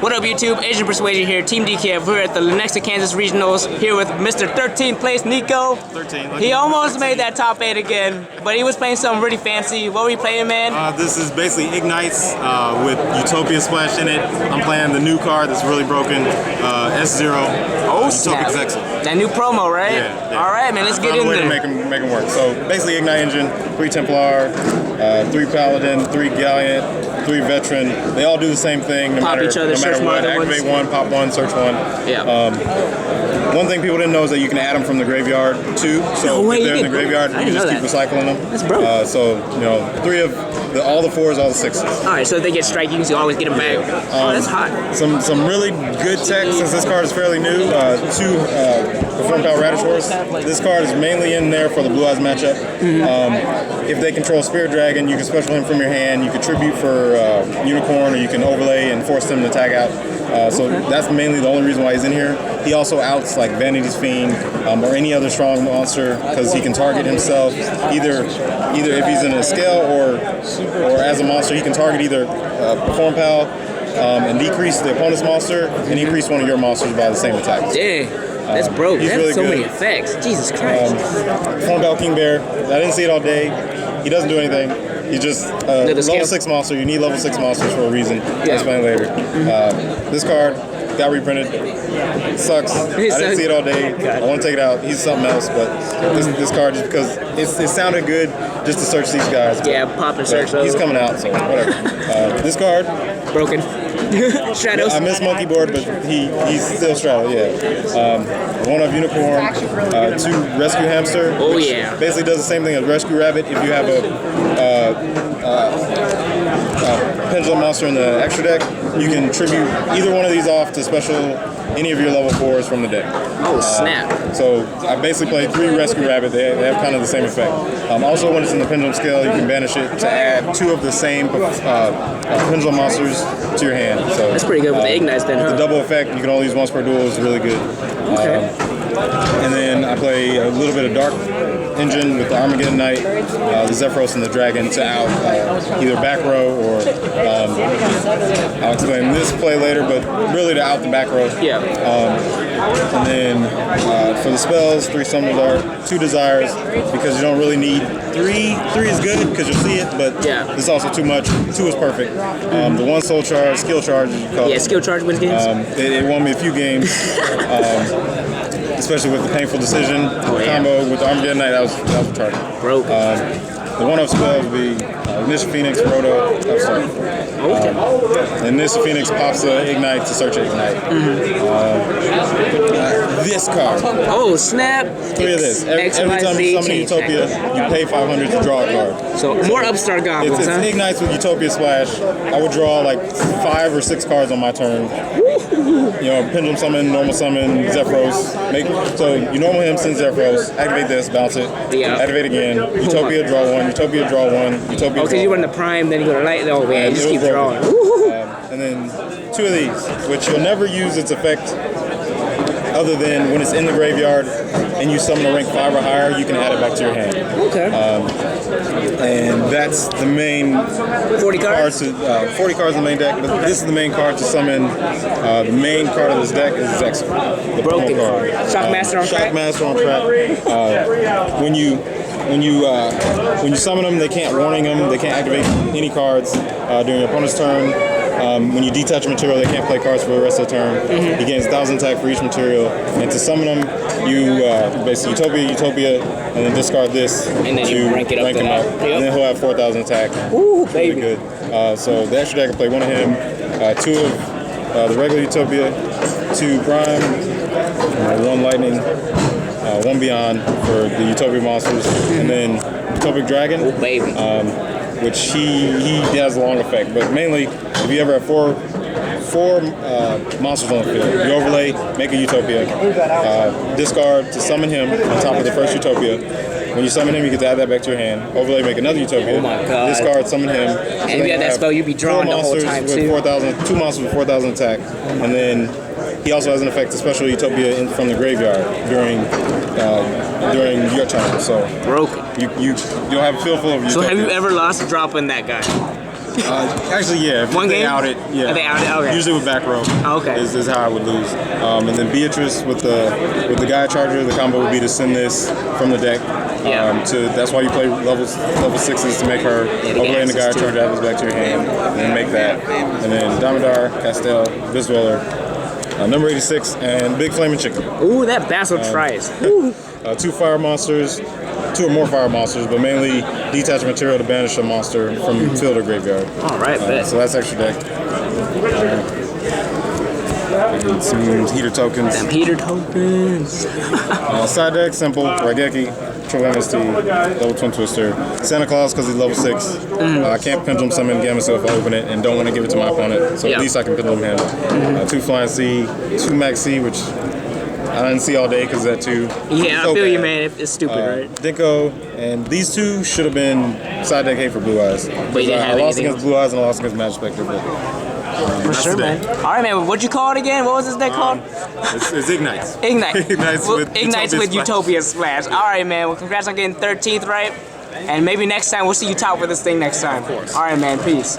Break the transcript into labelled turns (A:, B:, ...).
A: What up, YouTube? Asian Persuasion here, Team DKF. We're at the Lenexa, Kansas Regionals here with Mr. 13th place, Niko.
B: 13.
A: He almost made that top 8 again, but he was playing something really fancy. What were you playing, man?
B: This is basically Igknights with Utopia splash in it. I'm playing the new card that's really broken, S0.
A: Oh, snap. That new promo, right?
B: Yeah.
A: All right, man, let's get in
B: way
A: there.
B: To make them work. So basically, Igknight engine, 3 Templar, 3 Paladin, 3 Gallant, 3 Veteran. They all do the same thing. No
A: Pop
B: matter,
A: each other,
B: no matter
A: search
B: what.
A: one.
B: Activate one, pop one, search one.
A: Yeah.
B: One thing people didn't know is that you can add them from the graveyard too. So if they're in the graveyard, you just keep recycling them.
A: That's broke.
B: So all the 4s, all the 6s.
A: All right, so if they get strike, you can always get them back. Oh, that's hot.
B: Some really good tech since this card is fairly new. 2 Perform Power Radish Horse. This card is mainly in there for the Blue Eyes matchup. If they control Spirit Dragon, you can special him from your hand. You can tribute for Unicorn, or you can overlay and force them to tag out. So that's mainly the only reason why he's in here. He also outs like Vanity's Fiend or any other strong monster because he can target himself either if he's in a scale or as a monster. He can target either Perform Pal and decrease the opponent's monster and increase one of your monsters by the same attack.
A: Dang. That's broke. That's
B: really
A: so
B: good.
A: many effects. Jesus Christ.
B: Perform Pal King Bear. I didn't see it all day. He doesn't do anything. He's just level 6 monster. You need level 6 monsters for a reason. I'll explain later. This card got reprinted. It sucks. I didn't see it all day. I want to take it out. He's something else, but this card, just because it sounded good just to search these guys.
A: Yeah, pop and search.
B: He's coming out, so whatever. This card.
A: Broken. Stratos.
B: I missed Monkey Board, but he's still Strato, yeah. 1 of Unicorn, 2 Rescue Hamster.
A: Oh, yeah.
B: Basically does the same thing as Rescue Rabbit. If you have a Pendulum monster in the extra deck, you can tribute either one of these off to special any of your level 4s from the deck.
A: Oh, snap.
B: So I basically played 3 Rescue Rabbit. They have kind of the same effect. Also, when it's in the Pendulum scale, you can banish it to add 2 of the same Pendulum monsters to your hand. So
A: that's pretty good with the Ignites then, huh?
B: The double effect, you can only use once per duel, is really good.
A: Okay.
B: And then I play a little bit of Dark Engine with the Armageddon Knight, the Zephyros, and the Dragon to out either back row or I'll explain this play later, but really to out the back row.
A: Yeah.
B: And then for the spells, 3 Summoner Dart, 2 Desires, because you don't really need 3. 3 is good because you'll see it, but it's also too much. 2 is perfect. The 1 Soul Charge, Skill Charge, as you call it.
A: Yeah, Skill Charge wins games.
B: It won me a few games. Especially with the Painful Decision combo with the Armageddon Knight, that was retarded.
A: Broke.
B: The 1-up spell would be Initial Phoenix, Roto, and Initial Phoenix pops the Ignite to search Ignite. This card.
A: Oh, snap.
B: 3 of this. Every time you summon a Utopia, you pay 500 to draw a card.
A: So more Upstart Goblins,
B: it's Ignites with Utopia Splash. I would draw like 5 or 6 cards on my turn. Pendulum Summon, Normal Summon, Zephyros. So you normal him, send Zephyros, activate this, bounce it, activate again, Utopia, draw 1, Utopia, draw 1, Utopia, draw 1.
A: Because you run the Prime, then you go to Light, oh man, you just keep drawing.
B: And then 2 of these, which you'll never use its effect other than when it's in the graveyard and you summon a rank 5 or higher, you can add it back to your hand.
A: Okay.
B: And that's the main
A: 40 cards?
B: 40 cards in the main deck, but this is the main card to summon. The main card of this deck is Zexer, the
A: broken
B: card.
A: Shockmaster on track?
B: Shockmaster on track. When you summon them, they can't warning them, they can't activate any cards during your opponent's turn. When you detach a material, they can't play cards for the rest of the turn. He gains 1,000 attack for each material. And to summon them, you basically Utopia, and then discard this
A: and then
B: to
A: rank him up.
B: And then he'll have 4,000 attack.
A: Ooh, baby.
B: Really good. So the extra deck can play 1 of him, 2 of the regular Utopia, 2 Prime, 1 Lightning, 1 Beyond for the Utopia monsters, and then Utopic Dragon.
A: Oh, baby.
B: Which he has a long effect, but mainly if you ever have four monsters on the field, you overlay, make a Utopia, discard to summon him on top of the first Utopia. When you summon him, you get to add that back to your hand. Overlay, make another Utopia.
A: Oh my god.
B: Discard, summon him.
A: And if you had that spell, you'd be drawing the whole time too.
B: 2 monsters with 4,000 attack, and then he also has an effect to special Utopia from the graveyard during your turn. So
A: broken.
B: You'll have a feel full of Utopia.
A: So have you ever lost a drop in that guy?
B: Actually, yeah. If
A: One
B: they
A: game?
B: out it, yeah.
A: They out it, okay.
B: Usually with back row.
A: Okay.
B: Is how I would lose. And then Beatrice with the Gaia Charger, the combo would be to send this from the deck.
A: Yeah.
B: That's why you play level 6s to make her overlay in the Gaia Charger, have this back to your hand, and then make that. And then Damodar, Castel, Bisdweller, number 86, and Big Flaming Chicken.
A: Ooh, that Basil Trice.
B: 2 fire monsters, 2 or more fire monsters, but mainly detach material to banish a monster from field or graveyard.
A: All right, bet.
B: So that's extra deck. And some heater tokens.
A: Them heater tokens.
B: Side deck, simple, Raigeki, Triple MST, Double Twin Twister, Santa Claus because he's level 6. I can't pendulum summon Gamma if I open it and don't want to give it to my opponent, so at least I can pendulum him. 2 Flying C, 2 Max C, which I didn't see all day because that 2.
A: Yeah, I feel you, man. It's stupid, right?
B: Niko, and these 2 should have been side deck hate for Blue Eyes.
A: But you didn't have
B: I lost
A: anything
B: against Blue Eyes and I lost against Magic Spectre, but
A: for sure, man. All right, man. What'd you call it again? What was this deck called?
B: It's Igknight.
A: Ignites with Utopia Splash. All right, man. Well, congrats on getting 13th, right? And maybe next time we'll see you top with this thing next time. Of course. All right, man. Peace.